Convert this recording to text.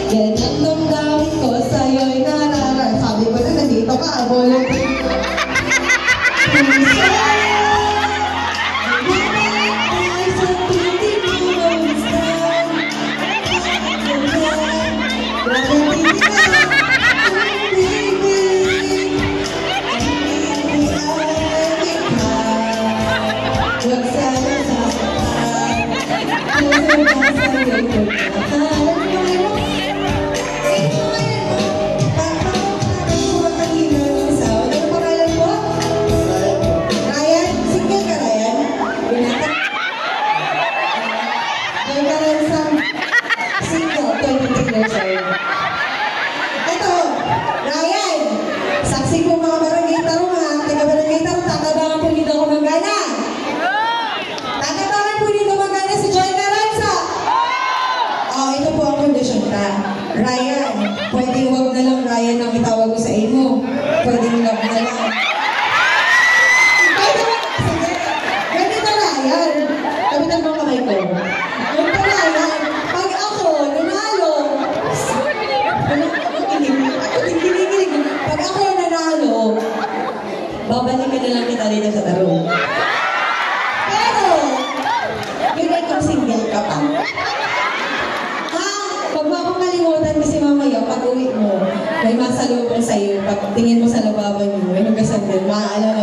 Ganyang damdamin ko sa'yo'y nararan. Sabi ko na, nandito ka, volunteer. Ito, Ryan, saksi po mga barangay tarong ha, taga barangay tarong, tatabangan po dito ako manggana. Tatabangan po dito manggana si Joy Caranza. Oh, ito po ang kondisyon ta. Ryan, pwedeng wag na lang Ryan ang itawag ko sa imo. Pwedeng love na lang. Ganito Ryan, kapitan mo kamay ko. Ganito Ryan, pag ako nanalo, pag ako nanalo, babalik ka na lang kita dito sa tarong. Pero, yun ay kung single ka pa. Ha? Pag mo akong kalimutan kasi mamaya, pag uwi mo, may masalubong sa'yo, pag tingin mo sa lababan mo, may magasan din, maaalala